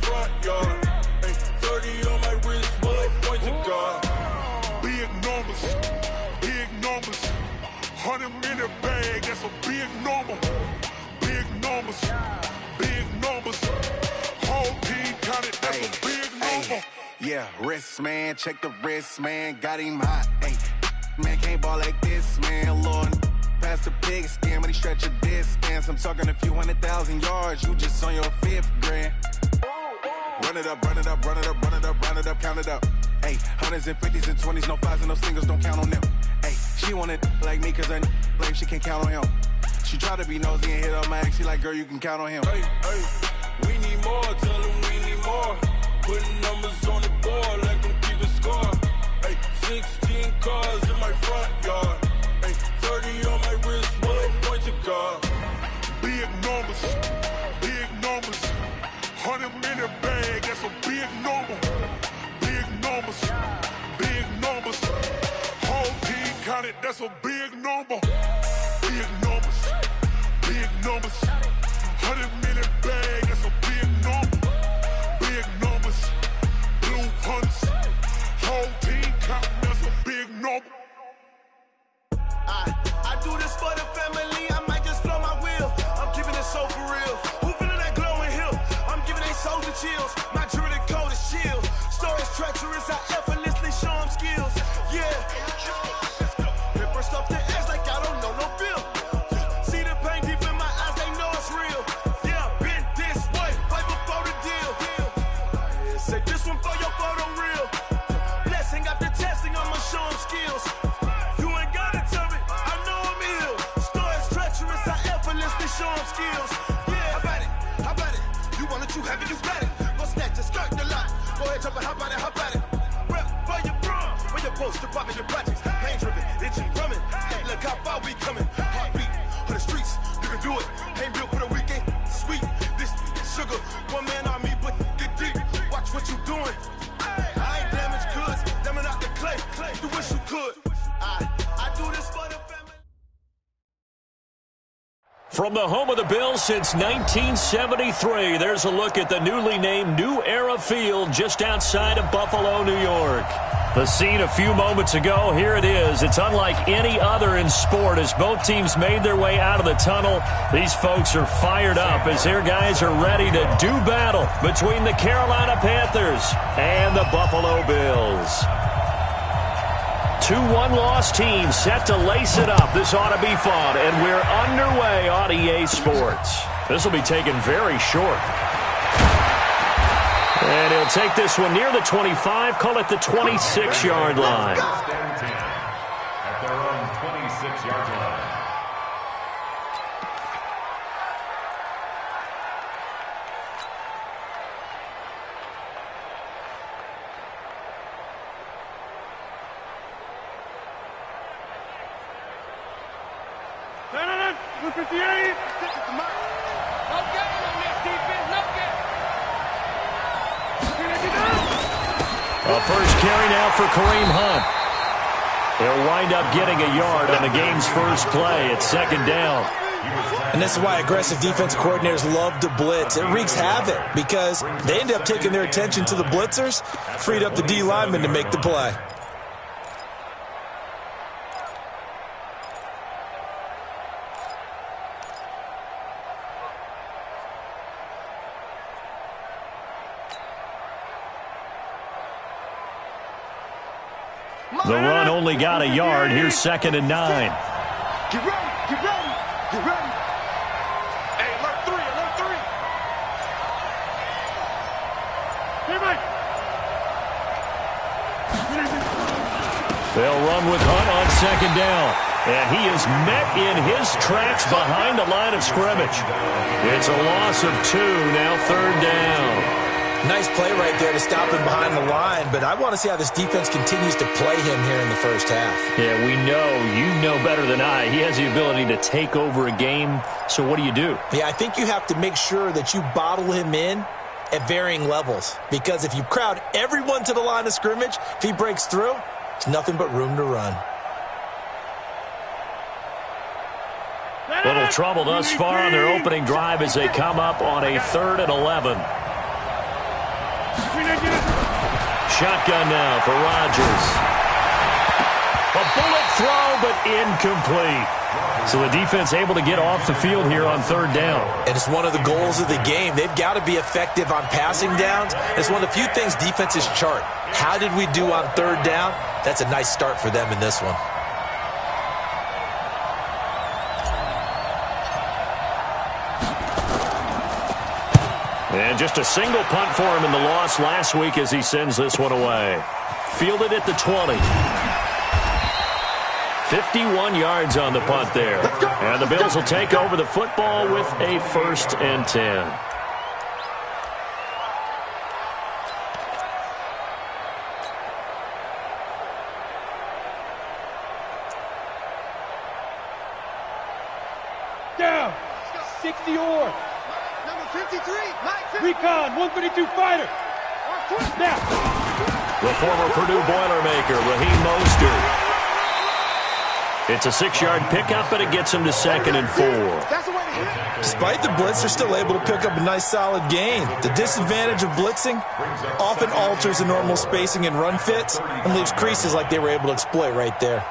front yard. Ay, 30 on my wrist, while I point to God. Big numbers, big numbers. 100-minute bag, that's a big number. Big numbers, big numbers. Whole team counted, that's a big number. Yeah, wrist, man, check the wrist, man. Got him hot, ayy. Man, can't ball like this, man. Lord, past the pig skin, but he stretch a distance. I'm talking a few 100,000 yards. You just on your 5th grand. Run it up, run it up, run it up, run it up, run it up, count it up. Ayy, 100s and 50s and 20s, no 5s and no singles, don't count on them. Ayy, she want it like me, cause her like she can't count on him. She try to be nosy and hit up my ex. She like, girl, you can count on him. Hey, hey, we need more, tell them we need more. Putting numbers on the board, like them keep a score. Hey, 16 cars in my front yard. Hey, 30 on my wrist, while I point to God. Big numbers, big numbers. 100-minute bag, that's a big number. Big numbers, big numbers. Whole team counted, that's a big number. Big numbers, big numbers. 100-minute bag, that's a big number. Big numbers, blue hunts. Whole team counting, that's a big number. I do this for the family, I might just blow my wheel. I'm keeping it so for real. Who feeling that glowing hill? I'm giving they soldier chills. My jewelry code is chill. Stories treacherous, I effortlessly show them skills. Yeah. Ripper stuff the edge like I don't know no bill. See the pain deep in my eyes, they know it's real. Yeah, been this way, right before the deal. Say this one for your photo reel. Blessing after testing, I'ma show them skills. You ain't gotta tell me, I know I'm ill. Stories treacherous, I effortlessly show them skills. Yeah, how about it? How about it? You want it, you have it, you got it. Go snatch it, skirt the lot. Go ahead, jump it, how about it, how about it? Rep for your prom, for your poster, popping your projects. Pain driven, itching, drumming. Hey, look how far we coming. Heartbeat on the streets, you can do it. Ain't built for the weekend, sweet. This sugar, one man on me, but get deep. Watch what you doing. I ain't damaged goods, damn it out the clay. You wish you could. I do this for the family. From the home of the Bills since 1973, there's a look at the newly named New Era Field just outside of Buffalo, New York. The scene a few moments ago, here it is. It's unlike any other in sport as both teams made their way out of the tunnel. These folks are fired up as their guys are ready to do battle between the Carolina Panthers and the Buffalo Bills. Two one-loss teams set to lace it up. This ought to be fun, and we're underway on EA Sports. This will be taken very short. And he'll take this one near the 25, call it the 26-yard line. At their own 26-yard line. Look at the 8. A first carry now for Kareem Hunt. They'll wind up getting a yard on the game's first play. It's second down. And this is why aggressive defensive coordinators love to blitz. It wreaks havoc because they end up taking their attention to the blitzers, freed up the D lineman to make the play. The run only got a yard. Here's second and 9. Get ready, get ready, get ready. Hey, alert 3, alert 3. Hey, Mike. They'll run with Hunt on second down. And he is met in his tracks behind the line of scrimmage. It's a loss of 2, now third down. Nice play right there to stop him behind the line, but I want to see how this defense continues to play him here in the first half. Yeah, we know. You know better than I. He has the ability to take over a game, so what do you do? Yeah, I think you have to make sure that you bottle him in at varying levels, because if you crowd everyone to the line of scrimmage, if he breaks through, it's nothing but room to run. Little trouble thus far on their opening drive as they come up on a 3rd and 11. Shotgun now for Rodgers. A bullet throw, but incomplete. So the defense able to get off the field here on third down. And it's one of the goals of the game. They've got to be effective on passing downs. It's one of the few things defenses chart. How did we do on third down? That's a nice start for them in this one. And just a single punt for him in the loss last week as he sends this one away. Fielded at the 20. 51 yards on the punt there. And the Bills will take over the football with a 1st and 10. Down. 60 or. Number 53, Mike. Recon, 132 fighter. Now. The former Purdue Boilermaker, Raheem Mostert. It's a 6-yard pickup, but it gets him to 2nd and 4. Despite the blitz, they're still able to pick up a nice solid gain. The disadvantage of blitzing often alters the normal spacing and run fits and leaves creases like they were able to exploit right there.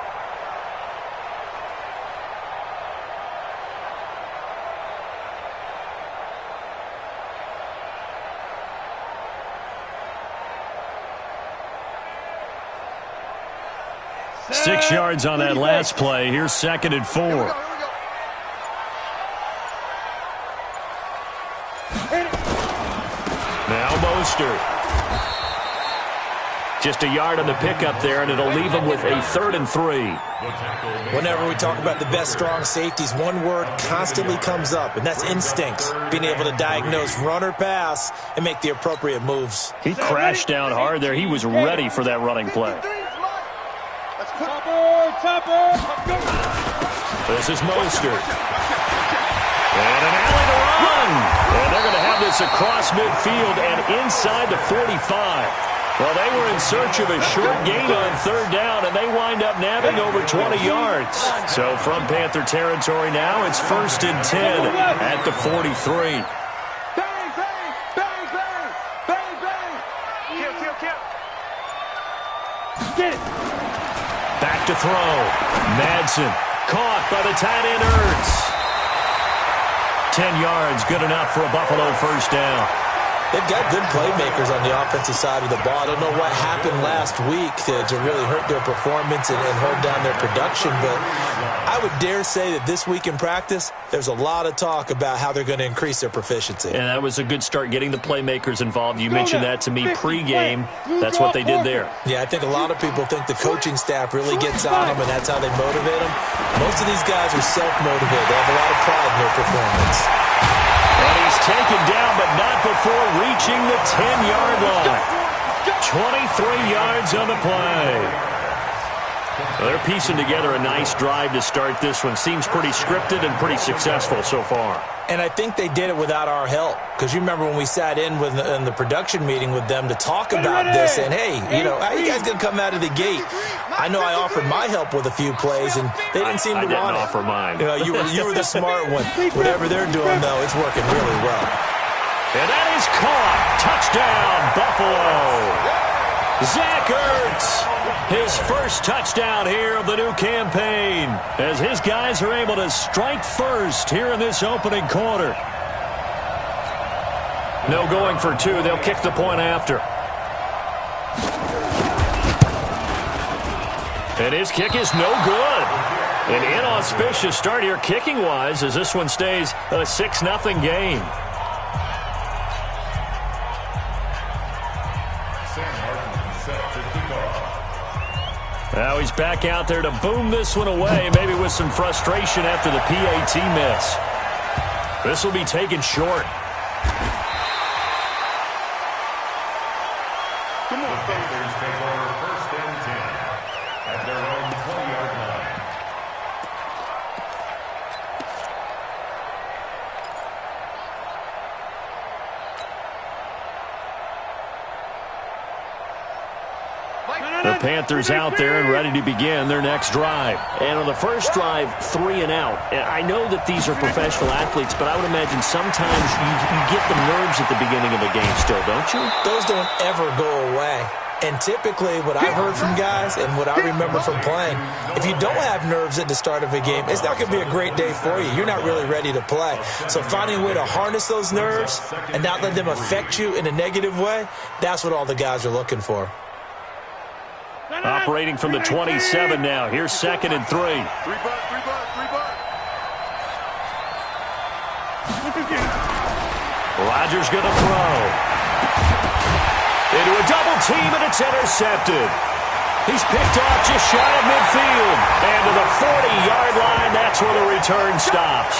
Six yards on that last play. Here's 2nd and 4. Now Mostert. Just a yard on the pickup there, and it'll leave him with a 3rd and 3. Whenever we talk about the best strong safeties, one word constantly comes up, and that's instincts. Being able to diagnose run or pass and make the appropriate moves. He crashed down hard there. He was ready for that running play. Topper. This is Mostert. And an alley to run. And they're going to have this across midfield and inside the 45. Well, they were in search of a short gain on third down, and they wind up nabbing over 20 yards. So from Panther territory now, it's 1st and 10 at the 43. Get it. Back to throw. Madsen caught by the tight end Ertz. 10 yards, good enough for a Buffalo 1st down. They've got good playmakers on the offensive side of the ball. I don't know what happened last week to really hurt their performance and hold down their production, but I would dare say that this week in practice, there's a lot of talk about how they're going to increase their proficiency. And that was a good start, getting the playmakers involved. You mentioned that to me pregame. That's what they did there. Yeah, I think a lot of people think the coaching staff really gets on them, and that's how they motivate them. Most of these guys are self-motivated. They have a lot of pride in their performance. And he's taken down, but not before reaching the 10-yard line. 23 yards on the play. Well, they're piecing together a nice drive to start this one. Seems pretty scripted and pretty successful so far. And I think they did it without our help. Because you remember when we sat in the production meeting with them to talk about this, and hey, how are you guys going to come out of the gate? I know I offered my help with a few plays, and they didn't seem to want it. I didn't offer mine. You were the smart one. Whatever they're doing, though, it's working really well. And that is caught. Touchdown, Buffalo. Zach Ertz, his first touchdown here of the new campaign, as his guys are able to strike first here in this opening quarter. No going for two. They'll kick the point after. And his kick is no good. An inauspicious start here kicking-wise as this one stays a 6-0 game. Now he's back out there to boom this one away, maybe with some frustration after the PAT miss. This will be taken short. Come on, Panthers take over 1st and 10 at their own 20-yard line. The Panthers out there and ready to begin their next drive. And on the first drive, 3 and out. And I know that these are professional athletes, but I would imagine sometimes you get the nerves at the beginning of a game still, don't you? Those don't ever go away. And typically what I've heard from guys and what I remember from playing, if you don't have nerves at the start of a game, it's not going to be a great day for you. You're not really ready to play. So finding a way to harness those nerves and not let them affect you in a negative way, that's what all the guys are looking for. Operating from the 27 now. Here's 2nd and 3. 3 bucks. Rodgers going to throw. Into a double team, and it's intercepted. He's picked off just shy of midfield. And to the 40-yard line, that's where the return stops.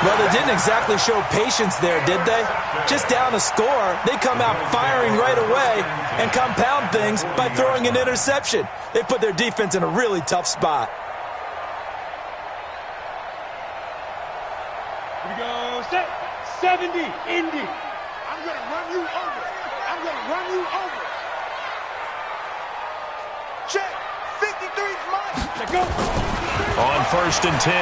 Well, they didn't exactly show patience there, did they? Just down a score, they come out firing right away and compound things by throwing an interception. They put their defense in a really tough spot. Here we go. Set. 70. Indy. I'm going to run you over. I'm going to run you over. Check. 53's mine. Let go. On 1st and 10,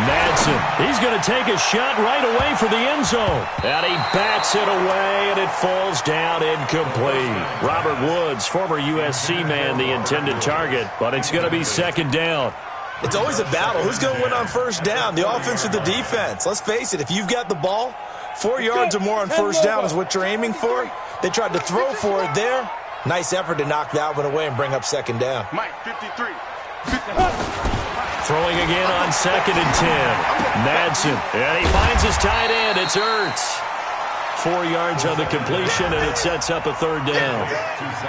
Madsen. He's going to take a shot right away for the end zone. And he bats it away, and it falls down incomplete. Robert Woods, former USC man, the intended target, but it's going to be 2nd down. It's always a battle. Who's going to win on 1st down, the offense or the defense? Let's face it, if you've got the ball, 4 yards or more on 1st down is what you're aiming for. They tried to throw for it there. Nice effort to knock that one away and bring up 2nd down. Mike, 53. Throwing again on 2nd and 10. Madsen. And he finds his tight end. It's Ertz. 4 yards on the completion, and it sets up a 3rd down.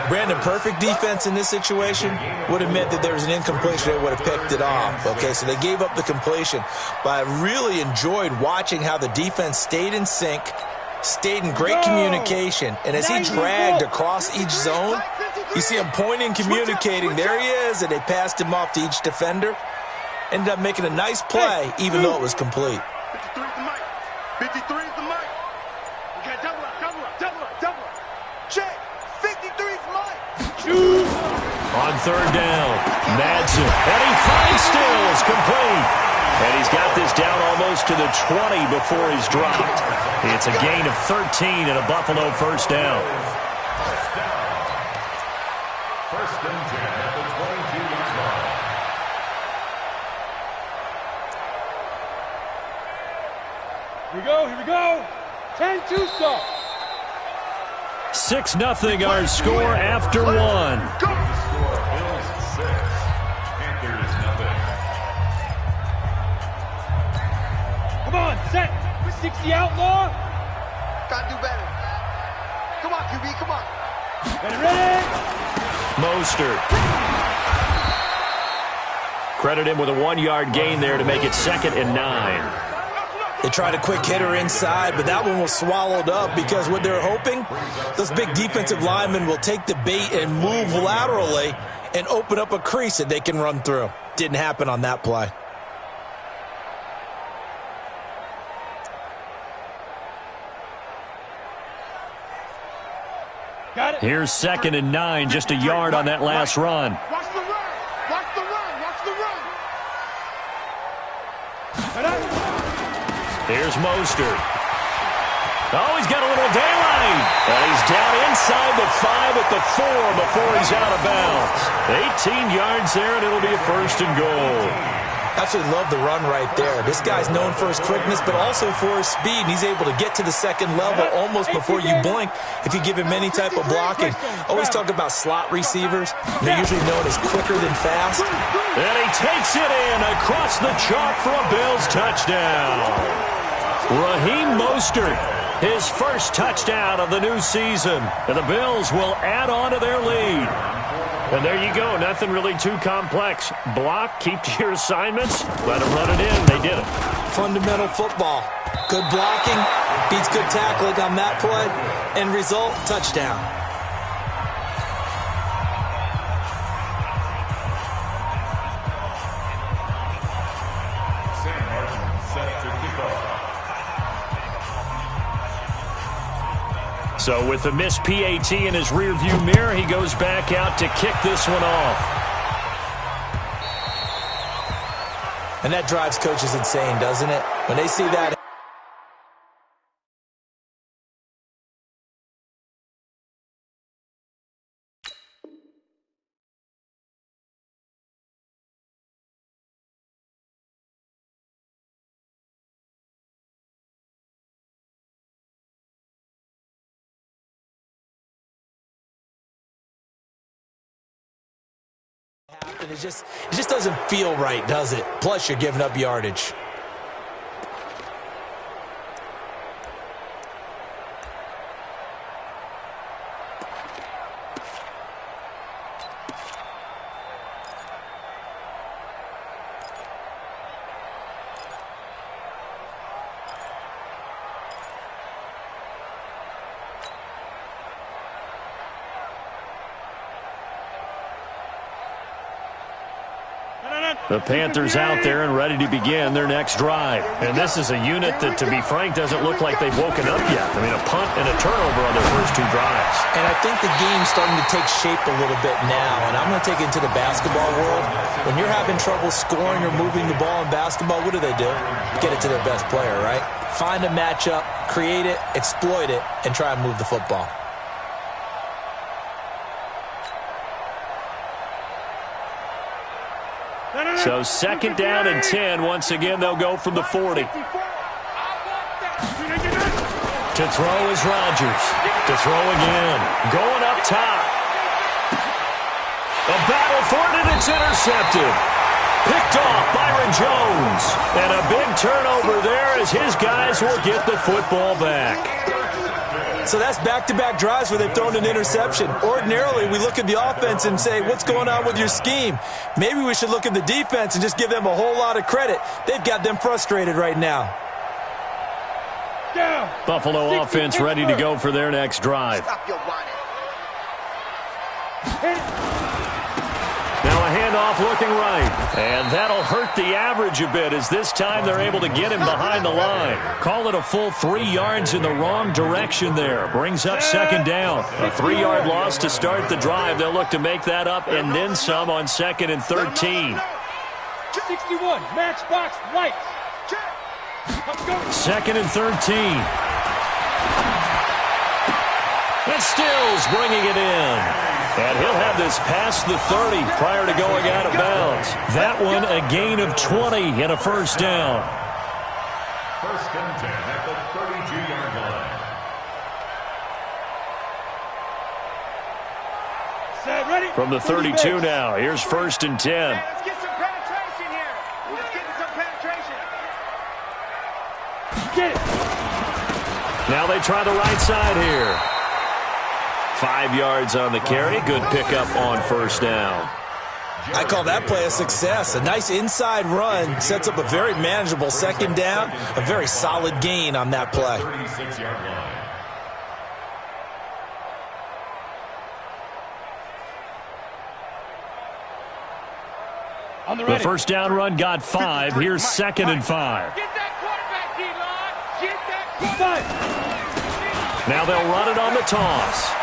Brandon, perfect defense in this situation would have meant that there was an incompletion. They would have picked it off. Okay, so they gave up the completion. But I really enjoyed watching how the defense stayed in sync, stayed in great communication, and as he dragged across each zone, you see him pointing, communicating. There he is, and they passed him off to each defender. Ended up making a nice play, even though it was complete. 53's the mic. 53's the mic. Okay, double up. Check. 53's mine. On 3rd down, Madsen. And he finds Stills, complete. And he's got this down almost to the 20 before he's dropped. It's a gain of 13 and a Buffalo 1st down. 1st and 10 at the 22-yard line. Here we go. 10-2 start. 6-0 our score after 1. Score, Bills 6, Panthers 0. Come on, set. 60 outlaw. Gotta do better. Come on, QB, come on. Ready. Mostert. Credit him with a 1-yard gain there to make it 2nd and 9. They tried a quick hitter inside, but that one was swallowed up because what they're hoping, those big defensive linemen will take the bait and move laterally and open up a crease that they can run through. Didn't happen on that play. Got it. Here's 2nd and 9, just a yard on that last run. Watch the run. Watch the run. Watch the run. Here's Mostert. Oh, he's got a little daylight. And he's down inside the 5 at the 4 before he's out of bounds. 18 yards there, and it'll be a 1st and goal. Absolutely love the run right there. This guy's known for his quickness, but also for his speed. And he's able to get to the 2nd level almost before you blink if you give him any type of blocking. Always talk about slot receivers. They're usually known as quicker than fast. And he takes it in across the chalk for a Bills touchdown. Raheem Mostert, his first touchdown of the new season. And the Bills will add on to their lead. And there you go. Nothing really too complex. Block, keep to your assignments, let them run it in. They did it. Fundamental football. Good blocking, beats good tackling on that play. End result, touchdown. Sam Martin set to kick off. So with the missed PAT in his rearview mirror, he goes back out to kick this one off. And that drives coaches insane, doesn't it? When they see that. It just doesn't feel right, does it? Plus, you're giving up yardage. The Panthers out there and ready to begin their next drive. And this is a unit that, to be frank, doesn't look like they've woken up yet. I mean, a punt and a turnover on their first two drives. And I think the game's starting to take shape a little bit now. And I'm going to take it into the basketball world. When you're having trouble scoring or moving the ball in basketball, what do? Get it to their best player, right? Find a matchup, create it, exploit it, and try and move the football. So second down and 10. Once again, they'll go from the 40. To throw is Rodgers. To throw again. Going up top. A battle for it, and it's intercepted. Picked off Byron Jones. And a big turnover there as his guys will get the football back. So that's back-to-back drives where they've thrown an interception. Ordinarily, we look at the offense and say, what's going on with your scheme? Maybe we should look at the defense and just give them a whole lot of credit. They've got them frustrated right now. Buffalo offense ready to go for their next drive. Now a handoff looking right. And that'll hurt the average a bit as this time they're able to get him behind the line. Call it a full 3 yards in the wrong direction there. Brings up second down. A 3-yard loss to start the drive. They'll look to make that up and then some on second and 13. 61, matchbox lights. Second and 13. And Stills bringing it in. And he'll have this past the 30 prior to going out of bounds. That one a gain of 20 and a first down. First and 10 at the 32-yard line. Set, ready. From the 32 now, here's first and 10. Let's get some penetration here. Let's get some penetration. Get it. Now they try the right side here. 5 yards on the carry. Good pickup on first down. I call that play a success. A nice inside run sets up a very manageable second down. A very solid gain on that play. 36-yard line. The first down run got 5. Here's second and 5. Get that quarterback, D-line. Get that quarterback. Now they'll run it on the toss.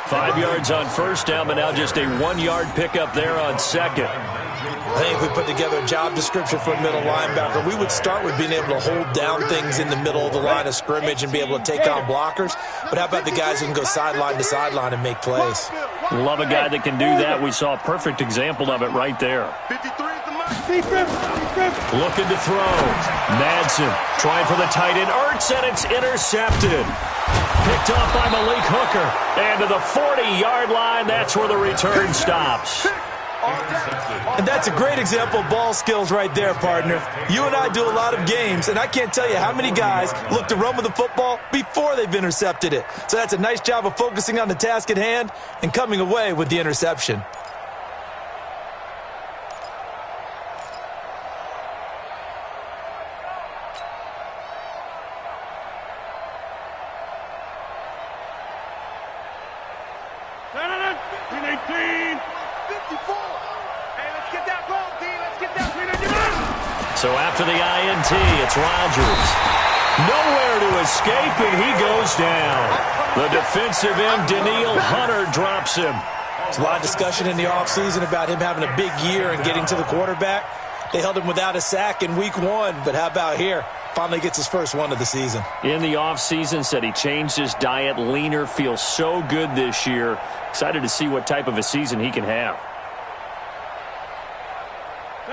5 yards on first down, but now just a 1-yard pickup there on second. I think if we put together a job description for a middle linebacker, we would start with being able to hold down things in the middle of the line of scrimmage and be able to take on blockers. But how about the guys who can go sideline to sideline and make plays? Love a guy that can do that. We saw a perfect example of it right there. 53 is the mark. Looking to throw. Madsen trying for the tight end. Ertz, and it's intercepted. Picked off by Malik Hooker. And to the 40-yard line, that's where the return stops. And that's a great example of ball skills right there, partner. You and I do a lot of games, and I can't tell you how many guys look to run with the football before they've intercepted it. So that's a nice job of focusing on the task at hand and coming away with the interception. So after the INT, it's Rodgers. Nowhere to escape, and he goes down. The defensive end, Daniil Hunter, drops him. There's a lot of discussion in the offseason about him having a big year and getting to the quarterback. They held him without a sack in week 1, but how about here? Finally gets his first one of the season. In the offseason, said he changed his diet, leaner, feels so good this year. Excited to see what type of a season he can have.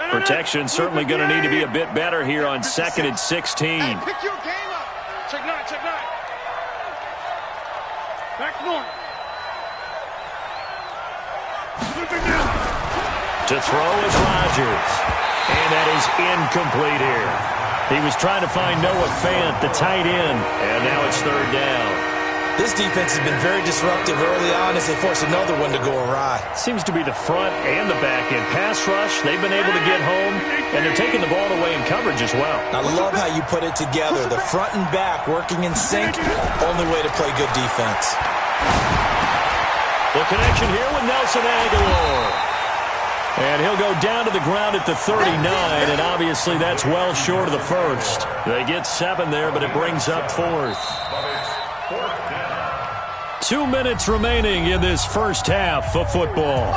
Protection certainly going to need to be a bit better here on 2nd and 16. Hey, pick your game up. Check 9, check 9. Back north. To throw is Rodgers. And that is incomplete here. He was trying to find Noah Fant, the tight end, and now it's 3rd down. This defense has been very disruptive early on as they force another one to go awry. Seems to be the front and the back end. Pass rush, they've been able to get home, and they're taking the ball away in coverage as well. I love how you put it together. The front and back working in sync, only way to play good defense. The connection here with Nelson Aguilar. And he'll go down to the ground at the 39, and obviously that's well short of the first. They get 7 there, but it brings up 4th. 2 minutes remaining in this first half of football.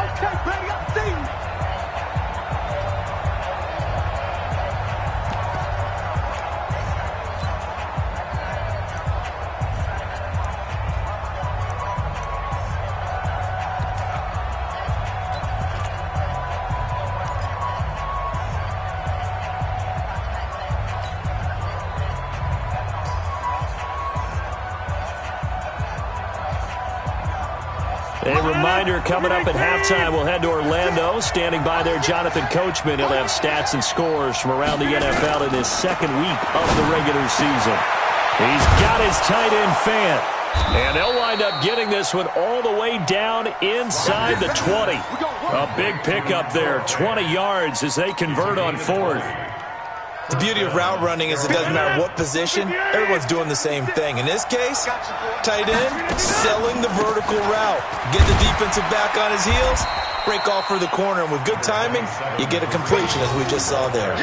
A reminder, coming up at halftime, we'll head to Orlando. Standing by there, Jonathan Coachman. He'll have stats and scores from around the NFL in his 2nd week of the regular season. He's got his tight end Fant. And they'll wind up getting this one all the way down inside the 20. A big pickup there, 20 yards as they convert on 4th. The beauty of route running is it doesn't matter what position, everyone's doing the same thing. In this case, tight end, selling the vertical route. Get the defensive back on his heels, break off for the corner, and with good timing, you get a completion as we just saw there.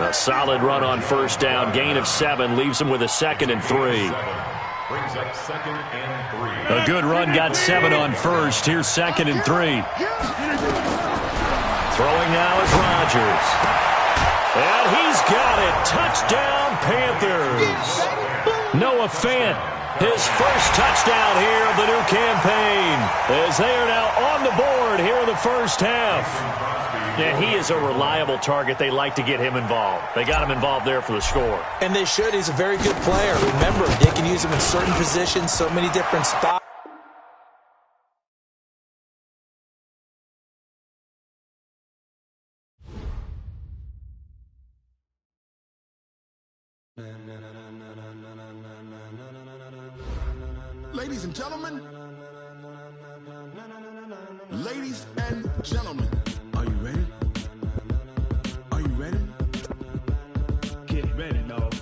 A solid run on 1st down, gain of 7, leaves him with a 2nd and 3. Brings up 2nd and 3. A good run got 7 on 1st. Here's 2nd and 3. Throwing now is Rodgers. And he's got it. Touchdown, Panthers. Noah Fant, his first touchdown here of the new campaign, as they are now on the board here in the first half. And he is a reliable target. They like to get him involved. They got him involved there for the score. And they should. He's a very good player. Remember, they can use him in certain positions, so many different spots. Ladies and gentlemen, ladies and gentlemen, are you ready? Are you ready? Get ready, dog.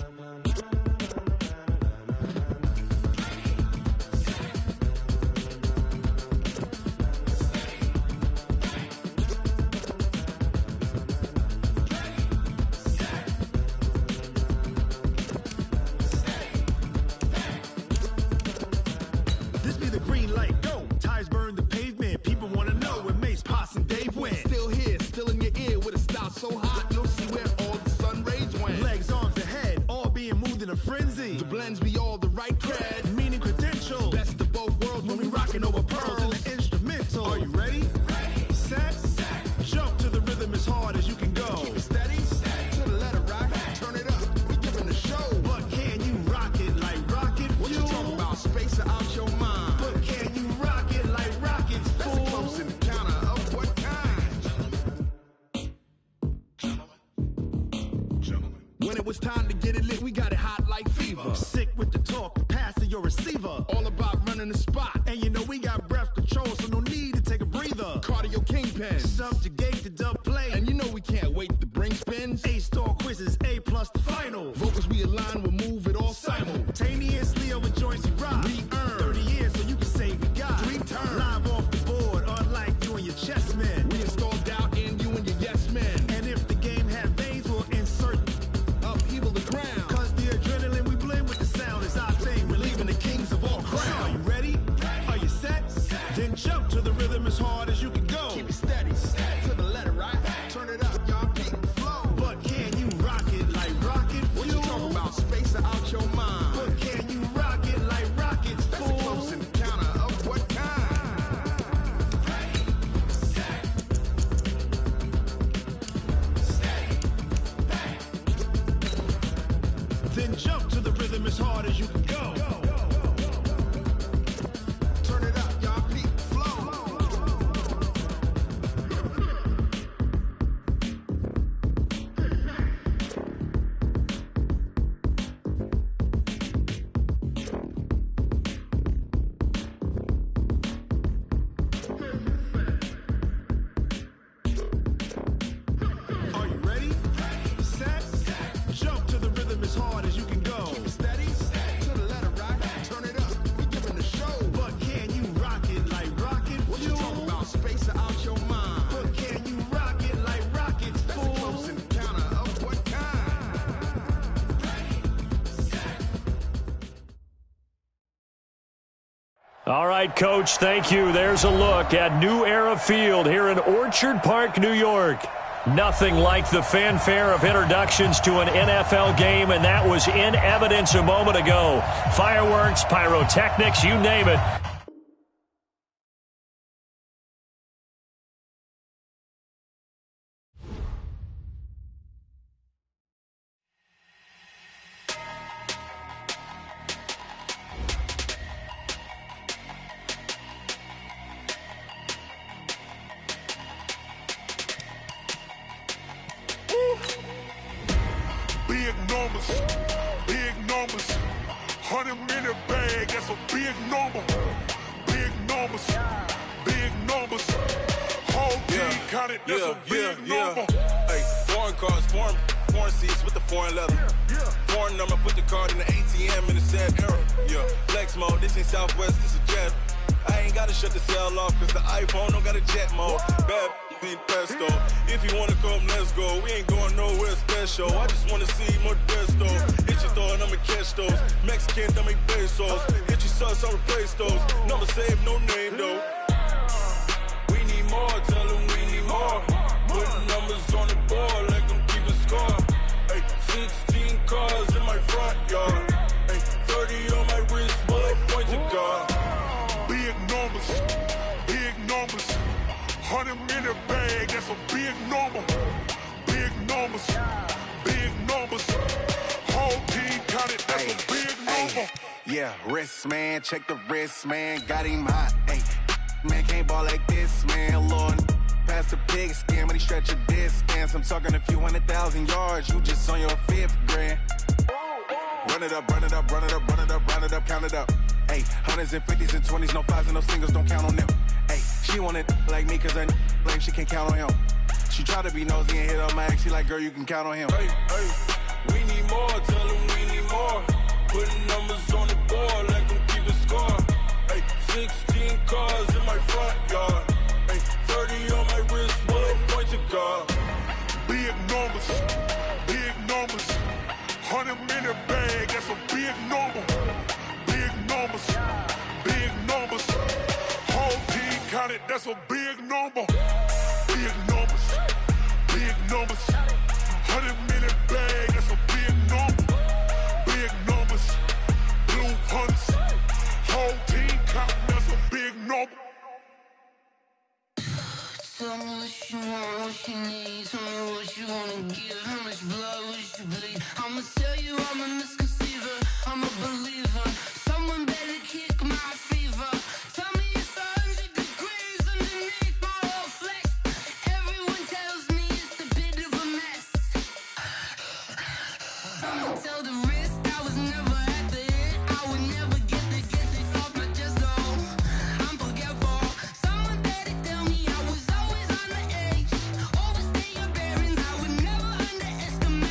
This be the green light, go. Tires burn the pavement. People want to know where Mace, Potts, and Dave went. Still here, still in your ear with a style so hot, you'll see where all the sun rays went. Legs, arms, and head, all being moved in a frenzy. The blends be all the right cred, meaning credentials. Best of both worlds when we rockin' over pearls in the instrumental. Are you ready? Set. Jump to the rhythm as hard as you can go. Keep it steady. To the letter rock. Turn it up. We giving the show. But can you rock it like rocket fuel? What you talking about? Space out your mind. But can you rock it like rockets, fool? That's a close encounter of what kind? Gentlemen. When it was time to get it lit, we got it hot like fever. Sick with the talk, passing your receiver. All about running the spot. And you know we got breath control, so no need to take a breather. Cardio kingpin. Subjugate the dub play. And you know we can't wait to bring spins. A-star quizzes, A+ the final. Vocals we align, we'll move it all simultaneously over joints we rock. We earn 30 years, so you can say we got 3 turns. Live off the board, unlike you and your chess men. We install doubt in you and your yes men. And if the game had veins, we'll insert upheaval the ground. Cause the adrenaline we blend and the kings of all crowns. Are you ready? Are you set? Then jump to the rhythm as hard as you can go. Keep it steady, to the letter, right? Turn it up, y'all, keep it flow. But can you rock it like rocket fuel? What you talking about? Space out your mind. But can you rock it like rockets, fool? That's a close encounter of what kind? Then jump to the rhythm as hard as you can go. Turn it up, y'all, peak flow. Are you ready? Set? Jump to the rhythm as hard as you can go. Keep it steady, to the letter, right? Turn it up, we giving the show. But can you rock it like rocket fuel? What you talking about? Space out your mind. But can you rock it like rockets, fool? That's a close encounter of what kind? All right, Coach, thank you. There's a look at New Era Field here in Orchard Park, New York. Nothing like the fanfare of introductions to an NFL game, and that was in evidence a moment ago. Fireworks, pyrotechnics, you name it. Big numbers, 100-minute bag, that's a big number. Big numbers, whole team counted, that's a big number. Hey, foreign cars, foreign seats with the foreign leather. Foreign number, put the card in the ATM in the sad era. Yeah, flex mode, this ain't Southwest, this a jet. I ain't gotta shut the cell off, cause the iPhone don't got a jet mode. Bad be pesto. If you wanna come, let's go. We ain't going nowhere special. I just wanna see Modesto. Hit your thought, I'ma catch those. Mexican, I make pesos. Hit your sus, I'll replace those. Number saved, no name though. We need more, tell them we need more. Putting numbers on the board like I'm keeping score. Hey, 16 cars in my front yard. Hey, 30 on my wrist, bullet point to God. Big numbers, 100-minute bag, that's a big number. Big numbers, whole team counted, that's a big number. Yeah, wrist, man, check the wrist, man, got him hot. Hey, man, can't ball like this, man, Lord. Past the pig skin, when he stretch a distance. I'm talking a few 100,000 yards, you just on your 5th grand. Run it up, run it up, run it up, run it up, run it up, count it up. Hey, hundreds and 50s and 20s, no 5s and no singles, don't count on them. Hey, she want it like me, cause her blame, she can't count on him. She try to be nosy and hit on my ex, she like, girl, you can count on him. Hey, we need more, tell them we need more. Putting numbers on the board like I'm keeping score. Hey, 16 cars in my front yard. Hey, 30 on my wrist, bullet point to God. Big numbers, 100-minute bag, that's a big number. Big numbers, whole team counted, that's a big number. Big numbers, 100-minute bag, that's a big number. Big numbers, blue hunts, whole team counting, that's a big number. Tell me what you want, what you need. Tell me what you wanna give. How much blood would you bleed? I'ma tell you I'm a misconceiver. I'm a believer. Someone better kick my fever. Tell me it's 100 degrees underneath my whole flesh. Everyone tells me it's a bit of a mess. I'ma tell the risk I was never at the end. I would never get it off my chest though. I'm forgetful. Someone better tell me I was always on the edge. Overstay your bearings, I would never underestimate.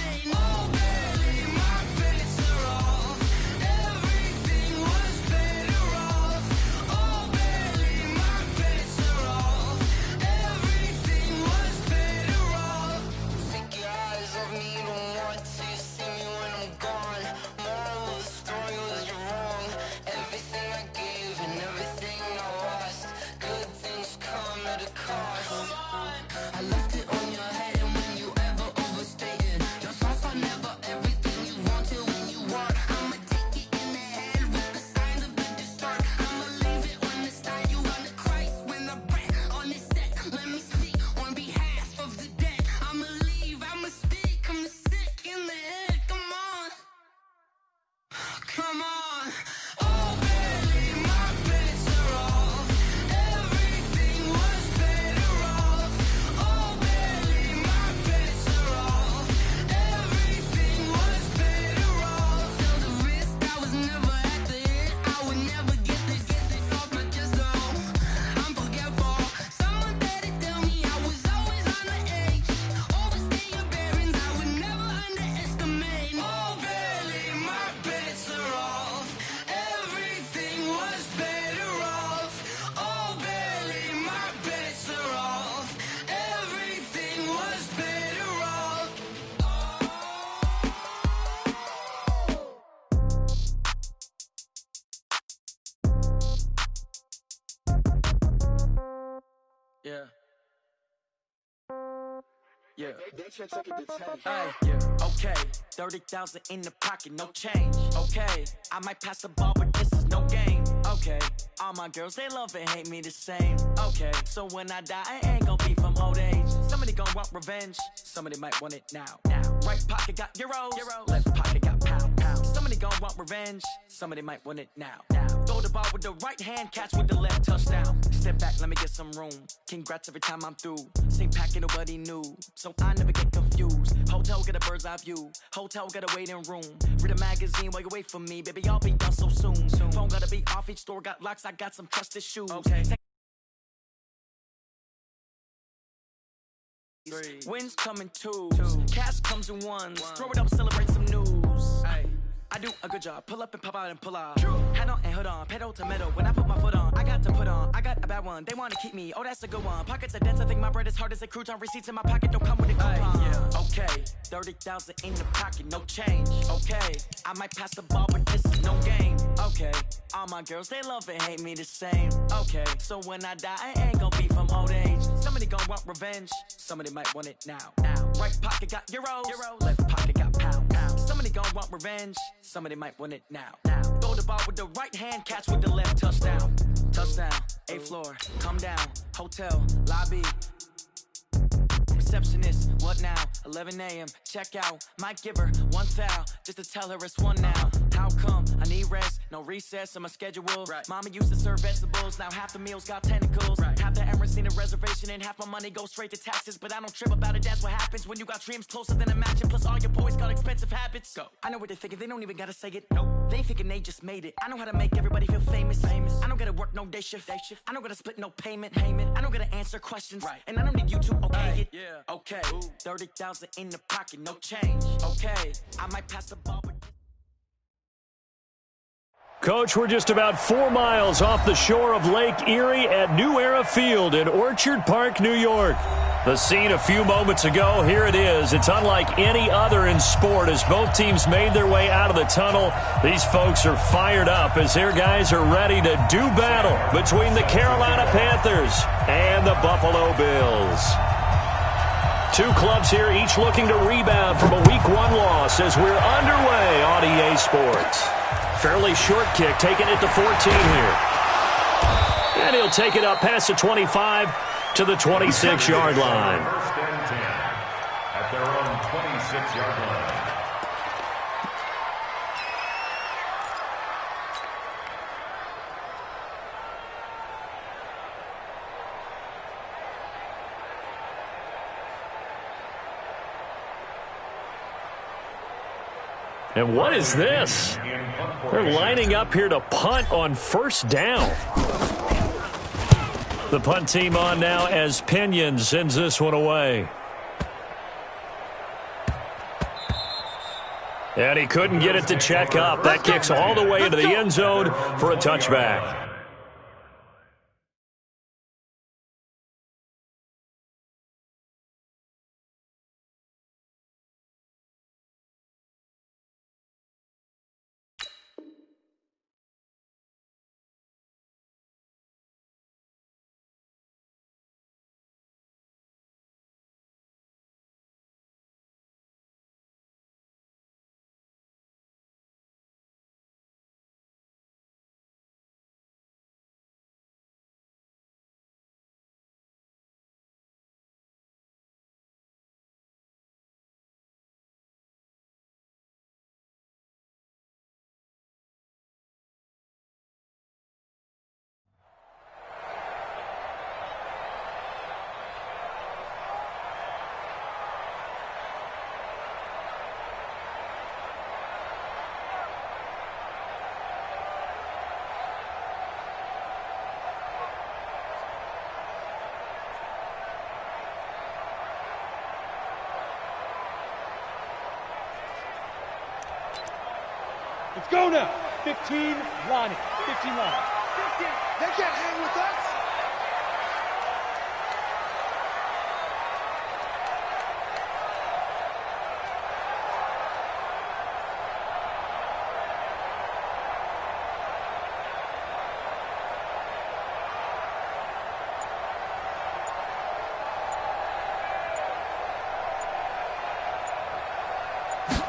Yeah. Yeah. Hey, yeah. Okay. 30,000 in the pocket, no change. Okay. I might pass the ball, but this is no game. Okay. All my girls, they love and hate me the same. Okay. So when I die, I ain't gon' be from old age. Somebody gon' want revenge. Somebody might want it now. Right pocket got euros. Left pocket got pound. Somebody gon' want revenge. Somebody might want it now. Throw the ball with the right hand, catch with the left, touchdown. Step back, let me get some room. Congrats every time I'm through. Same packet, nobody knew. So I never get confused. Hotel get a bird's eye view. Hotel got a waiting room. Read a magazine while you wait for me. Baby, I'll be done so soon. Phone gotta be off, each store got locks. I got some trusted shoes. Okay. Wins come in twos. Cash comes in ones. Throw it up, celebrate some news. Ay. I do a good job. Pull up and pop out and pull out. Head on and hood on. Pedal to metal. When I put my foot on, I got to put on. I got a bad one. They want to keep me. Oh, that's a good one. Pockets are dense. I think my bread is hard as a crouton. Receipts in my pocket don't come with a coupon. Yeah. Okay. 30,000 in the pocket. No change. Okay. I might pass the ball, but this is no game. Okay. All my girls, they love and hate me the same. Okay. So when I die, I ain't gonna be from old age. Somebody gon' want revenge. Somebody might want it now. Right pocket got euros. Left pocket got pound. Somebody gon' want revenge. Somebody might want it now. Throw the ball with the right hand, catch with the left, touchdown. Touchdown, 8th floor, come down, hotel, lobby. Receptionist, what now? 11 a.m., check out. Might give her one foul, just to tell her it's one now. How come? I need rest, no recess on my schedule. Right. Mama used to serve vegetables, now half the meals got tentacles. Right. Half the Emirates need a reservation and half my money goes straight to taxes. But I don't trip about it, that's what happens when you got dreams closer than a match. And plus all your boys got expensive habits. Go. I know what they're thinking, they don't even gotta say it. Nope. They thinking they just made it. I know how to make everybody feel famous. I don't gotta work no day shift. I don't gotta split no payment. I don't gotta answer questions. Right. And I don't need you to okay it. Yeah. Okay, 30,000 in the pocket, no change. Okay, I might pass the ball. Coach, we're just about 4 miles off the shore of Lake Erie at New Era Field in Orchard Park, New York. The scene a few moments ago, here it is. It's unlike any other in sport as both teams made their way out of the tunnel. These folks are fired up as their guys are ready to do battle between the Carolina Panthers and the Buffalo Bills. Two clubs here, each looking to rebound from a Week 1 loss as we're underway on EA Sports. Fairly short kick, taking it to 14 here. And he'll take it up past the 25 to the 26-yard line. First and 10 at their own 26-yard line. And what is this? They're lining up here to punt on first down. The punt team on now as Pinion sends this one away. And he couldn't get it to check up. That kicks all the way into the end zone for a touchback. Let's go now. 15 line. 15 line. 15. They can't hang with us.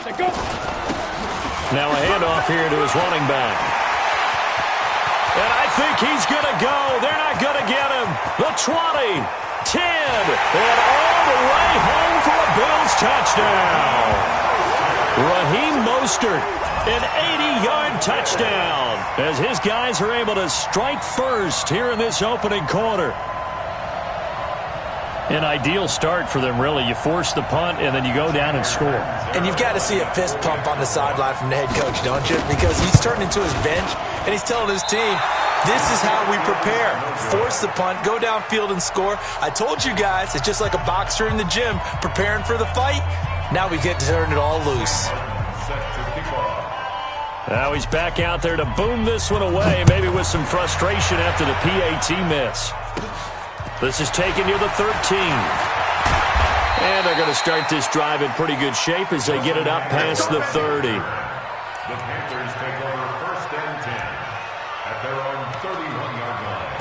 Now a handoff here to his running back. And I think he's going to go. They're not going to get him. The 20, 10, and all the way home for a Bills touchdown. Raheem Mostert, an 80-yard touchdown, as his guys are able to strike first here in this opening quarter. An ideal start for them, really. You force the punt, and then you go down and score. And you've got to see a fist pump on the sideline from the head coach, don't you? Because he's turned into his bench, and he's telling his team, this is how we prepare. Force the punt, go downfield and score. I told you guys, it's just like a boxer in the gym preparing for the fight. Now we get to turn it all loose. Now he's back out there to boom this one away, maybe with some frustration after the PAT miss. This is taken near the 13. And they're going to start this drive in pretty good shape as they get it up past the 30. The Panthers take over first and 10 at their own 31-yard line.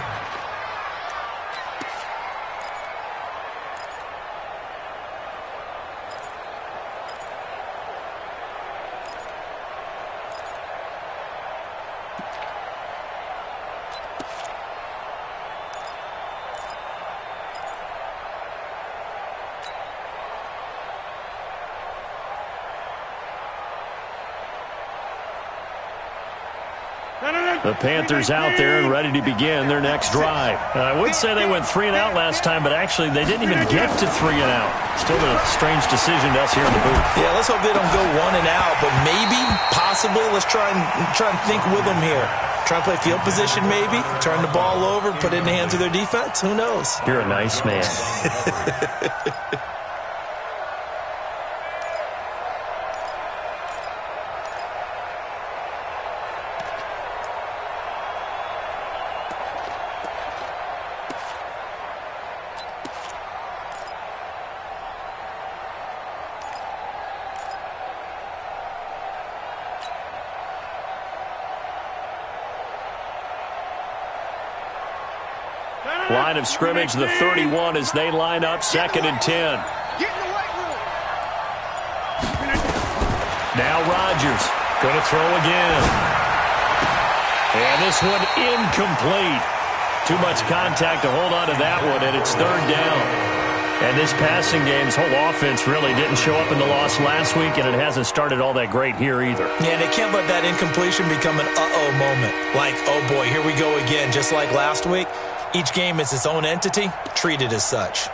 The Panthers out there and ready to begin their next drive. I would say they went 3 and out last time, but actually they didn't even get to 3 and out. Still a strange decision to us here in the booth. Yeah, let's hope they don't go 1 and out, but maybe, possibly, let's try and think with them here. Try and play field position maybe, turn the ball over, put it in the hands of their defense. Who knows? You're a nice man. Line of scrimmage, the 31 as they line up, 2nd and 10. Now Rodgers going to throw again. And this one incomplete. Too much contact to hold on to that one, and it's 3rd down. And this passing game's whole offense really didn't show up in the loss last week, and it hasn't started all that great here either. Yeah, they can't let that incompletion become an uh-oh moment. Like, oh boy, here we go again, just like last week. Each game is its own entity, treated as such.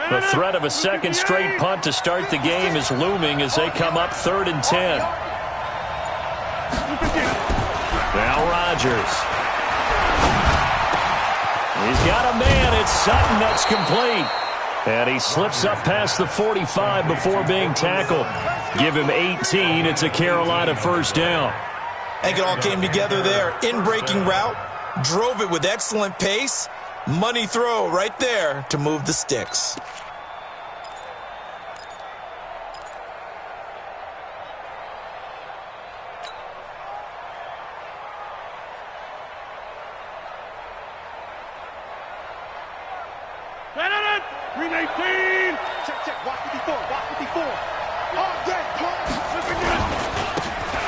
The threat of a second straight punt to start the game is looming as they come up 3rd and 10. Now Rodgers. He's got a man. It's Sutton that's complete. And he slips up past the 45 before being tackled. Give him 18. It's a Carolina 1st down. I think it all came together there. In-breaking route. Drove it with excellent pace. Money throw right there to move the sticks.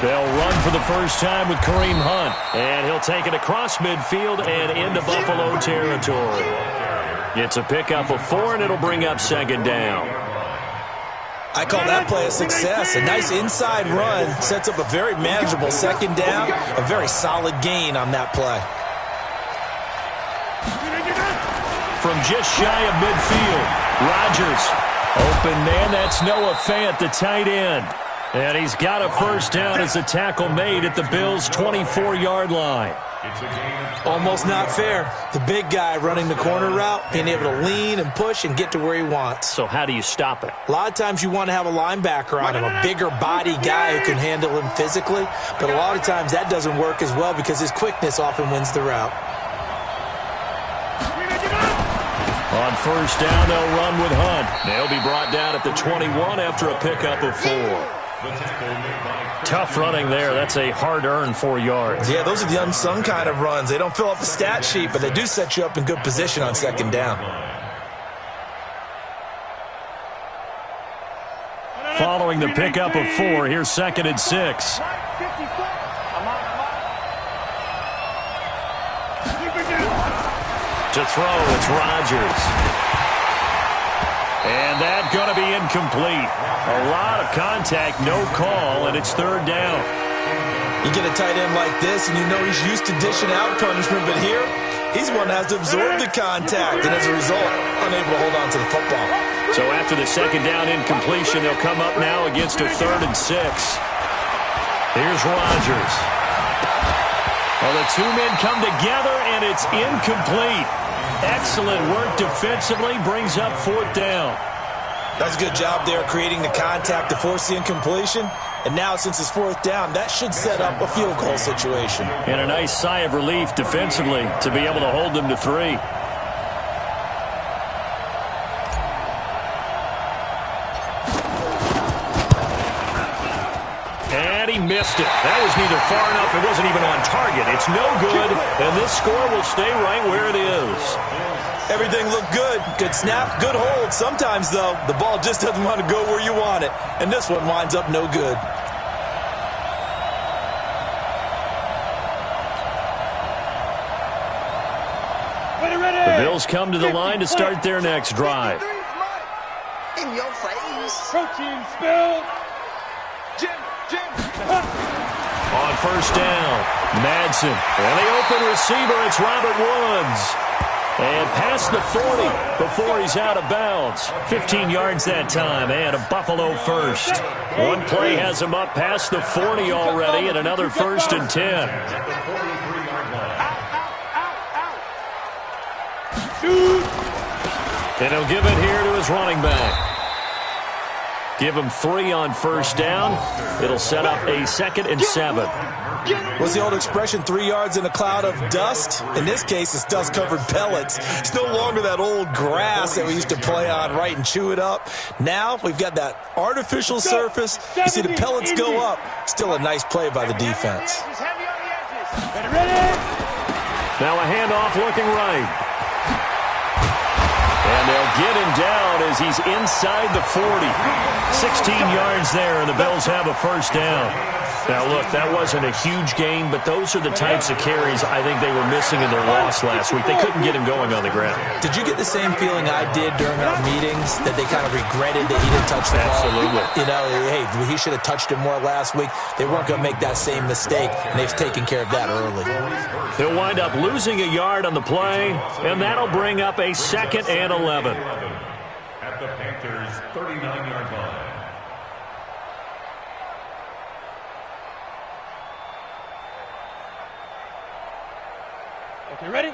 They'll run for the first time with Kareem Hunt. And he'll take it across midfield and into Buffalo territory. It's a pickup of 4, and it'll bring up 2nd down. I call that play a success. A nice inside run sets up a very manageable 2nd down. A very solid gain on that play. From just shy of midfield, Rodgers. Open man, that's Noah Fant, the tight end. And he's got a 1st down as a tackle made at the Bills' 24-yard line. Almost not fair. The big guy running the corner route, being able to lean and push and get to where he wants. So how do you stop it? A lot of times you want to have a linebacker on him, a bigger body guy who can handle him physically. But a lot of times that doesn't work as well because his quickness often wins the route. On 1st down, they'll run with Hunt. They'll be brought down at the 21 after a pickup of 4. Tough running there. That's a hard-earned 4 yards. Yeah, those are the unsung kind of runs. They don't fill up the stat sheet, but they do set you up in good position on second down. Following the pickup of 4, here's 2nd and 6. To throw, it's Rodgers. And that's going to be incomplete. A lot of contact, no call, and it's 3rd down. You get a tight end like this, and you know he's used to dishing out punishment, but here, he's one that has to absorb the contact, and as a result, unable to hold on to the football. So after the 2nd down incompletion, they'll come up now against a 3rd and 6. Here's Rodgers. Well, the two men come together, and it's incomplete. Excellent work defensively, brings up 4th down. That's a good job there, creating the contact to force the incompletion. And now, since it's 4th down, that should set up a field goal situation. And a nice sigh of relief defensively to be able to hold them to 3. And he missed it. That was neither far enough. It wasn't even on target. It's no good, and this score will stay right where it is. Everything looked good. Good snap, good hold. Sometimes, though, the ball just doesn't want to go where you want it. And this one winds up no good. The Bills come to the line to start their next drive. In your face. Protein spill. On 1st down, Madsen. And the open receiver, it's Robert Woods. And past the 40 before he's out of bounds. 15 yards that time, and a Buffalo first. One play has him up past the 40 already, and another 1st and 10. And he'll give it here to his running back. Give him 3 on 1st down. It'll set up a 2nd and 7. What's the old expression, 3 yards in a cloud of dust? In this case, it's dust-covered pellets. It's no longer that old grass that we used to play on, right, and chew it up. Now we've got that artificial surface. You see the pellets go up. Still a nice play by the defense. Now a handoff looking right. And they'll get him down as he's inside the 40. 16 yards there, and the Bills have a 1st down. Now, look, that wasn't a huge gain, but those are the types of carries I think they were missing in their loss last week. They couldn't get him going on the ground. Did you get the same feeling I did during our meetings, that they kind of regretted that he didn't touch the ball? Absolutely. You know, hey, he should have touched it more last week. They weren't going to make that same mistake, and they've taken care of that early. He'll wind up losing a yard on the play, and that'll bring up a 2nd and 11. At the Panthers' 39-yard line. Okay, ready?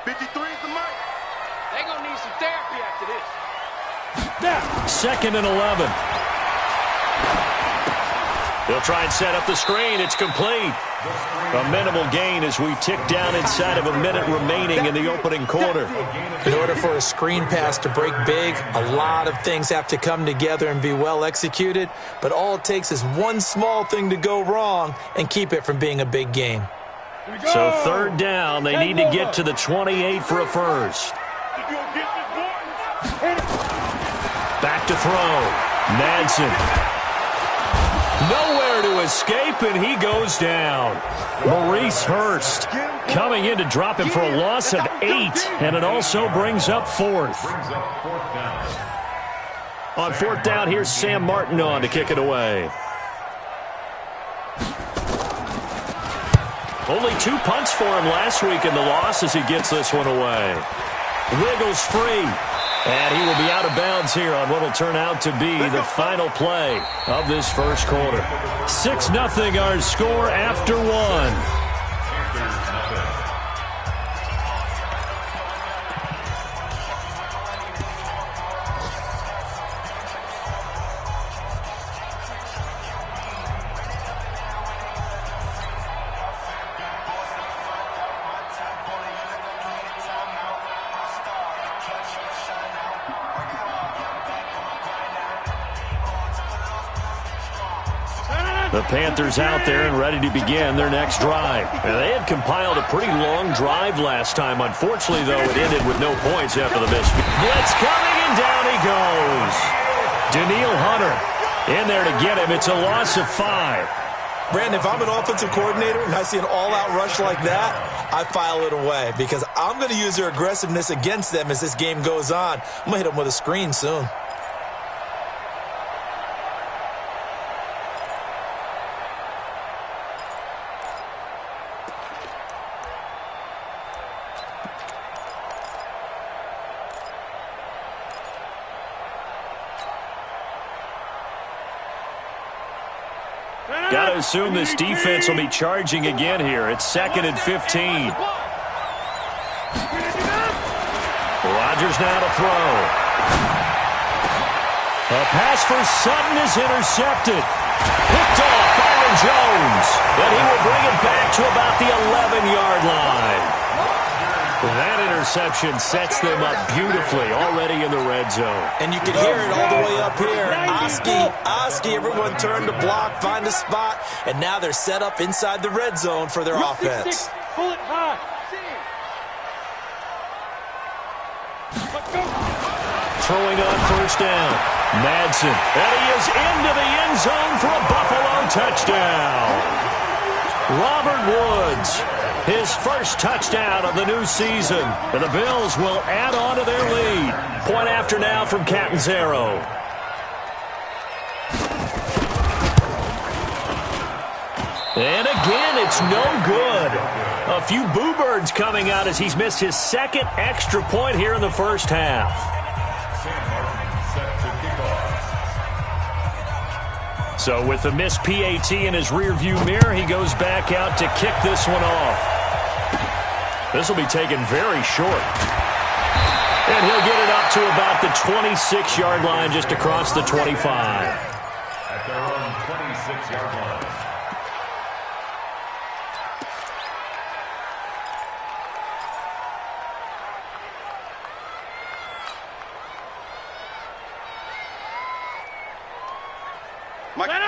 53 is the mark. They're going to need some therapy after this. 2nd and 11. They'll try and set up the screen. It's complete. A minimal gain as we tick down inside of a minute remaining in the opening quarter. In order for a screen pass to break big, a lot of things have to come together and be well executed, but all it takes is one small thing to go wrong and keep it from being a big game. So 3rd down, they need to get to the 28 for a first. Back to throw. Madsen. Nowhere to escape, and he goes down. Maurice Hurst coming in to drop him for a loss of 8, and it also brings up 4th. On 4th down, here's Sam Martin on to kick it away. Only 2 punts for him last week in the loss as he gets this one away. Wiggles free. And he will be out of bounds here on what will turn out to be the final play of this first quarter. 6-0 our score after 1. The Panthers out there and ready to begin their next drive. And they had compiled a pretty long drive last time. Unfortunately, though, it ended with no points after the miss. Blitz coming, and down he goes. Daniil Hunter in there to get him. It's a loss of 5. Brandon, if I'm an offensive coordinator and I see an all-out rush like that, I file it away because I'm going to use their aggressiveness against them as this game goes on. I'm going to hit them with a screen soon. Got to assume this defense will be charging again here. It's 2nd and 15. Rodgers now to throw. A pass for Sutton is intercepted. Picked off Byron Jones. And he will bring it back to about the 11-yard line. That interception sets them up beautifully already in the red zone. And you can hear it all the way up here. Oski, everyone turned to block, find a spot, and now they're set up inside the red zone for their offense. Pull it high. Throwing on first down. Madsen. And he is into the end zone for a Buffalo touchdown. Robert Woods. His first touchdown of the new season. And the Bills will add on to their lead. Point after now from Catanzaro. And again, it's no good. A few boo birds coming out as he's missed his second extra point here in the first half. So with the missed PAT in his rearview mirror, he goes back out to kick this one off. This will be taken very short. And he'll get it up to about the 26-yard line, just across the 25. At their own 26-yard line.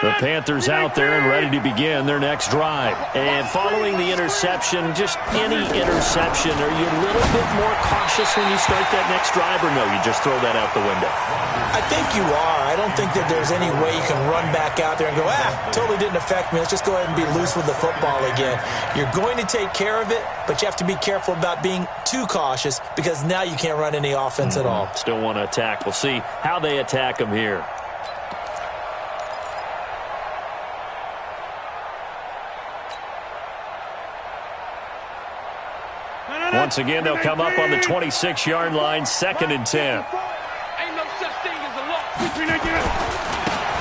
The Panthers out there and ready to begin their next drive. And following the interception, just any interception, are you a little bit more cautious when you start that next drive, or no, you just throw that out the window? I think you are. I don't think that there's any way you can run back out there and go, totally didn't affect me. Let's just go ahead and be loose with the football again. You're going to take care of it, but you have to be careful about being too cautious because now you can't run any offense at all. Still want to attack. We'll see how they attack them here. Once again, they'll come up on the 26-yard line, 2nd and 10. Ain't no such thing as a loss.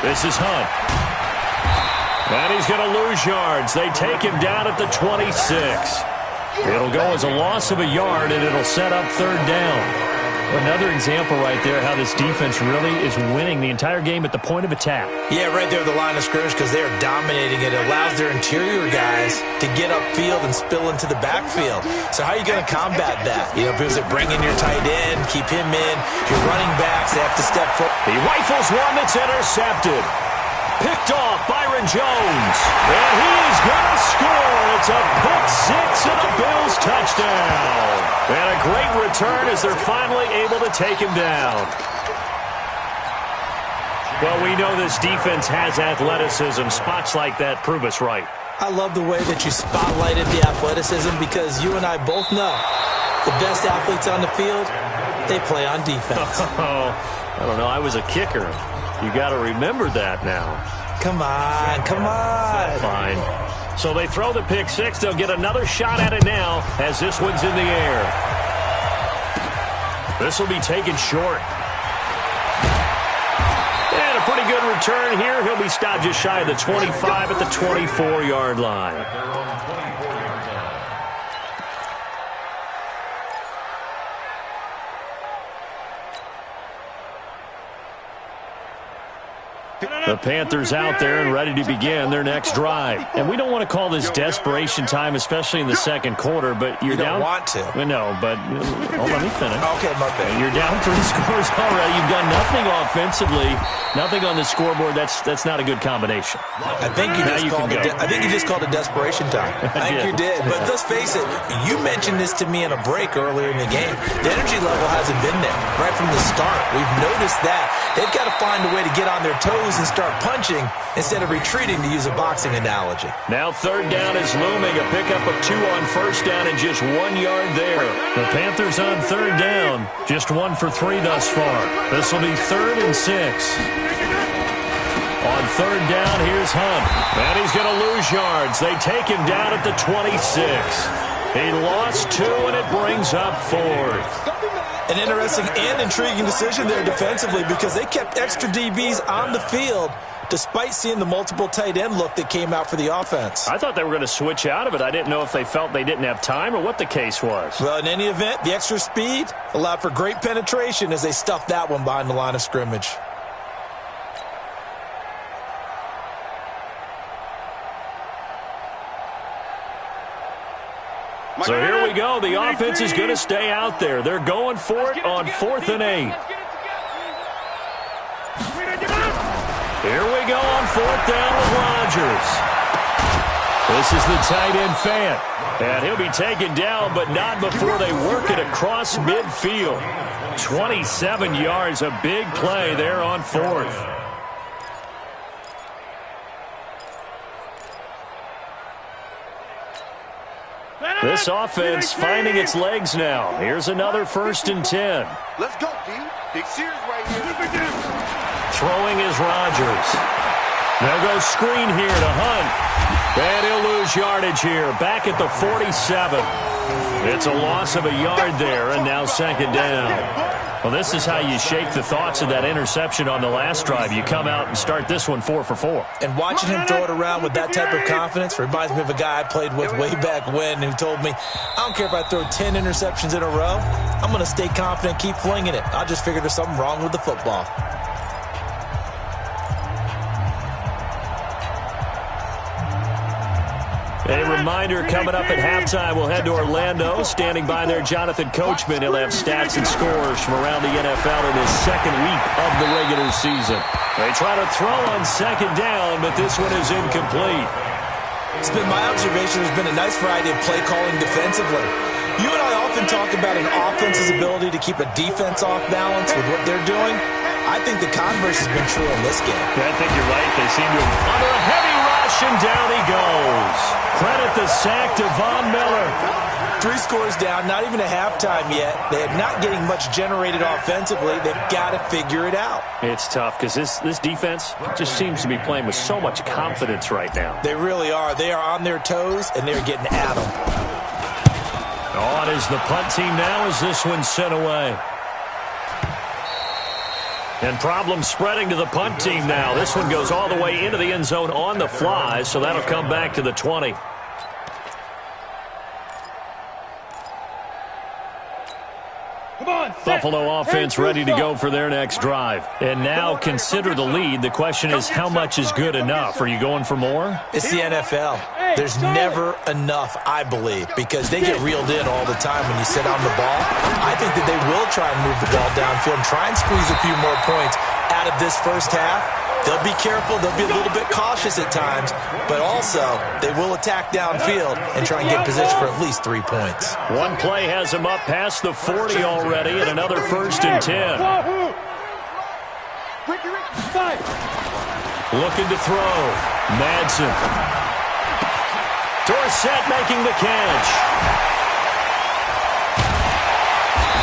This is Hunt. And he's going to lose yards. They take him down at the 26. It'll go as a loss of a yard, and it'll set up 3rd down. Another example right there how this defense really is winning the entire game at the point of attack. Yeah, right there at the line of scrimmage because they're dominating it. It allows their interior guys to get upfield and spill into the backfield. So how are you going to combat that? You know, because they bring in your tight end, keep him in. Your running backs, they have to step forward. He rifles one that's intercepted. Picked off Byron Jones. And he is going to score. It's a pick 6 and a Bills touchdown. And a great return as they're finally able to take him down. Well, we know this defense has athleticism. Spots like that prove us right. I love the way that you spotlighted the athleticism because you and I both know the best athletes on the field, they play on defense. I don't know. I was a kicker. You got to remember that now. Come on. Fine. So they throw the pick 6. They'll get another shot at it now as this one's in the air. This will be taken short. And a pretty good return here. He'll be stopped just shy of the 25 at the 24-yard line. The Panthers out there and ready to begin their next drive. And we don't want to call this desperation time, especially in the second quarter, but you're down. You don't want to. No, but let me finish. Okay, my bad. You're down 3 scores already. You've got nothing offensively, nothing on the scoreboard. That's not a good combination. I think you just called it desperation time. I think you did. But let's face it, you mentioned this to me in a break earlier in the game. The energy level hasn't been there right from the start. We've noticed that. They've got to find a way to get on their toes and start punching instead of retreating, to use a boxing analogy. Now third down is looming. A pickup of 2 on first down and just 1 yard there. The Panthers on third down. Just 1 for 3 thus far. This will be 3rd and 6. On third down, here's Hunt. And he's going to lose yards. They take him down at the 26. He lost 2, and it brings up 4th. An interesting and intriguing decision there defensively, because they kept extra DBs on the field despite seeing the multiple tight end look that came out for the offense. I thought they were going to switch out of it. I didn't know if they felt they didn't have time or what the case was. Well, in any event, the extra speed allowed for great penetration as they stuffed that one behind the line of scrimmage. So here we go. The offense is going to stay out there. They're going for it on 4th and 8. Here we go on 4th down with Rodgers. This is the tight end Fant. And he'll be taken down, but not before they work it across midfield. 27 yards, a big play there on 4th. This offense finding its legs now. Here's another 1st and 10. Let's go, D. Big series right here. Throwing is Rodgers. They'll go screen here to Hunt. And he'll lose yardage here. Back at the 47. It's a loss of a yard there, and now 2nd down. Well, this is how you shake the thoughts of that interception on the last drive. You come out and start this one 4 for 4. And watching him throw it around with that type of confidence reminds me of a guy I played with way back when who told me, I don't care if I throw 10 interceptions in a row. I'm going to stay confident, keep flinging it. I just figured there's something wrong with the football. A reminder, coming up at halftime, we'll head to Orlando. Standing by there, Jonathan Coachman. He'll have stats and scores from around the NFL in his 2nd week of the regular season. They try to throw on 2nd down, but this one is incomplete. It's been my observation there's been a nice variety of play calling defensively. You and I often talk about an offense's ability to keep a defense off balance with what they're doing. I think the converse has been true in this game. I think you're right. They seem to have under a heavy rush, and down he goes. Credit the sack to Von Miller. 3 scores down, not even a halftime yet. They are not getting much generated offensively. They've got to figure it out. It's tough because this defense just seems to be playing with so much confidence right now. They really are. They are on their toes, and they're getting at them. On is the punt team now as this one's sent away. And problems spreading to the punt team now. This one goes all the way into the end zone on the fly, so that'll come back to the 20. Buffalo offense ready to go for their next drive. And now consider the lead. The question is, how much is good enough? Are you going for more? It's the NFL. There's never enough, I believe, because they get reeled in all the time when you sit on the ball. I think that they will try and move the ball downfield and try and squeeze a few more points out of this first half. They'll be careful. They'll be a little bit cautious at times, but also they will attack downfield and try and get position for at least 3 points. One play has them up past the 40 already, and another 1st and 10. Looking to throw. Madsen. Dorsett making the catch.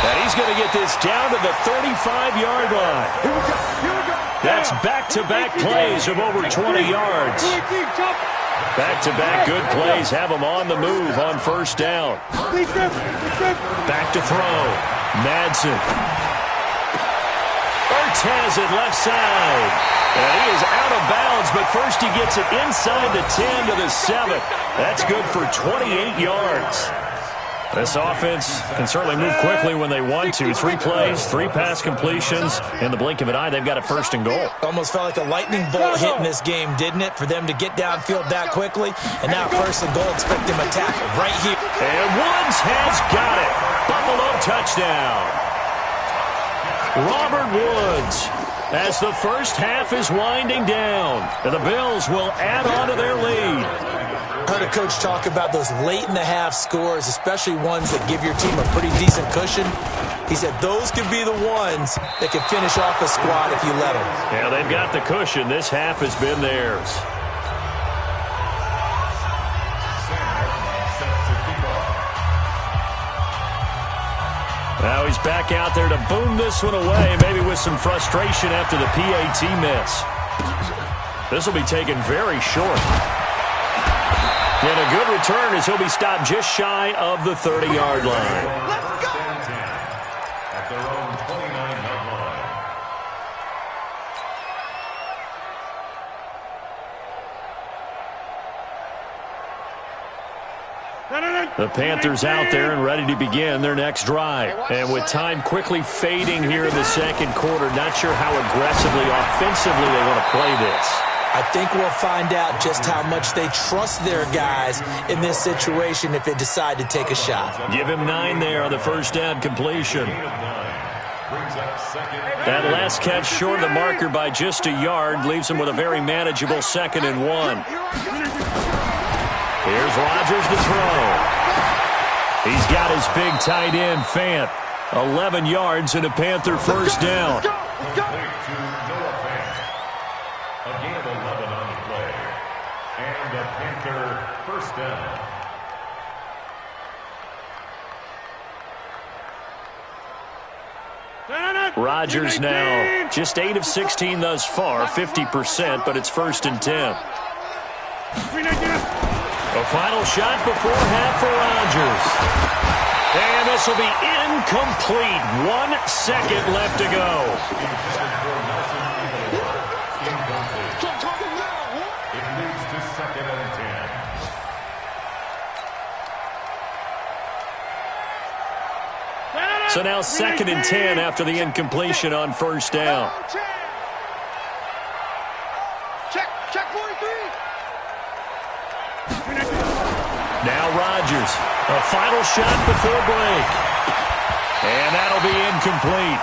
And he's going to get this down to the 35-yard line. That's back-to-back plays of over 20 yards. Back-to-back good plays have them on the move on 1st down. Back to throw. Madsen. Urtez at left side. And he is out of bounds, but first he gets it inside the 10 to the 7. That's good for 28 yards. This offense can certainly move quickly when they want to. 3 plays, 3 pass completions. In the blink of an eye, they've got a first and goal. Almost felt like a lightning bolt hit in this game, didn't it? For them to get downfield that quickly. And now first and goal, expect them to tackle right here. And Woods has got it. Buffalo touchdown. Robert Woods, as the first half is winding down. And the Bills will add on to their lead. I heard a coach talk about those late-in-the-half scores, especially ones that give your team a pretty decent cushion. He said those could be the ones that can finish off a squad if you let them. Yeah, they've got the cushion. This half has been theirs. Now he's back out there to boom this one away, maybe with some frustration after the PAT miss. This will be taken very short. And a good return as he'll be stopped just shy of the 30-yard line. Let's go! At their own 29-yard line. The Panthers out there and ready to begin their next drive. And with time quickly fading here in the second quarter, not sure how aggressively, offensively they want to play this. I think we'll find out just how much they trust their guys in this situation if they decide to take a shot. Give him 9 there on the first down completion. That last catch short of the marker by just a yard leaves him with a very manageable 2nd and 1. Here's Rodgers to throw. He's got his big tight end, Fant. 11 yards and a Panther first down. First down. Rodgers now just 8 of 16 thus far, 50%, but it's 1st and 10. A final shot before half for Rodgers. And this will be incomplete. 1 second left to go. It moves to 2nd and 10. So now 2nd and 10 after the incompletion on first down. Check 43. Now Rodgers. A final shot before break. And that'll be incomplete.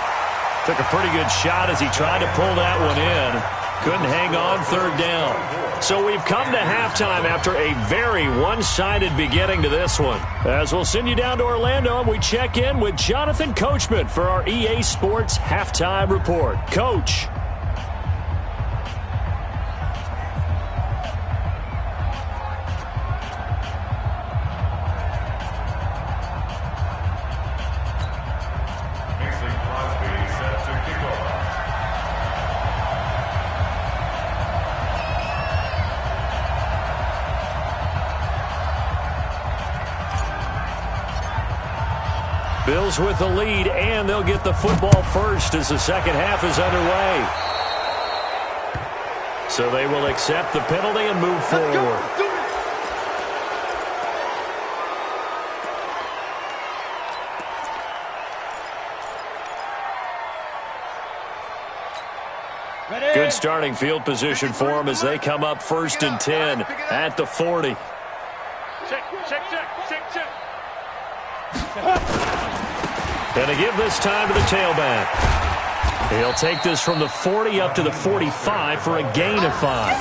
Took a pretty good shot as he tried to pull that one in. Couldn't hang on 3rd down. So we've come to halftime after a very one-sided beginning to this one. As we'll send you down to Orlando, we check in with Jonathan Coachman for our EA Sports Halftime Report. Coach. Bills with the lead, and they'll get the football first as the second half is underway. So they will accept the penalty and move forward. Good starting field position for them as they come up 1st and 10 at the 40. Check. And to give this time to the tailback. He'll take this from the 40 up to the 45 for a gain of 5.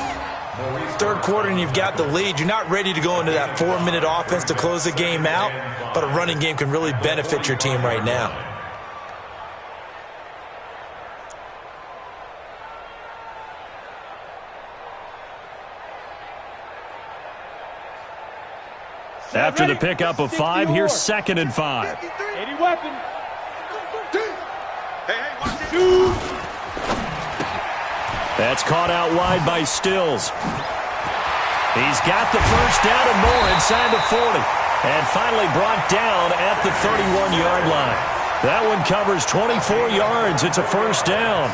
3rd quarter and you've got the lead. You're not ready to go into that 4-minute offense to close the game out, but a running game can really benefit your team right now. After the pickup of 5, here's 2nd and 5. 80 weapon. That's caught out wide by Stills. He's got the first down and more inside the 40. And finally brought down at the 31-yard line. That one covers 24 yards. It's a first down.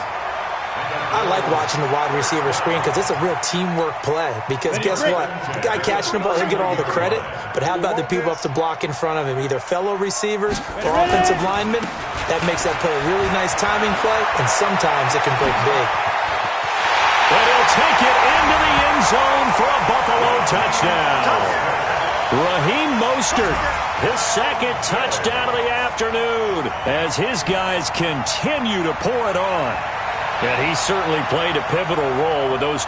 I like watching the wide receiver screen because it's a real teamwork play. Because guess what? The guy catching the ball, he'll get all the credit. But how about the people up to block in front of him, either fellow receivers or offensive linemen? That makes that play a really nice timing play, and sometimes it can break big. But he'll take it into the end zone for a Buffalo touchdown. Raheem Mostert, his second touchdown of the afternoon as his guys continue to pour it on. And he certainly played a pivotal role with those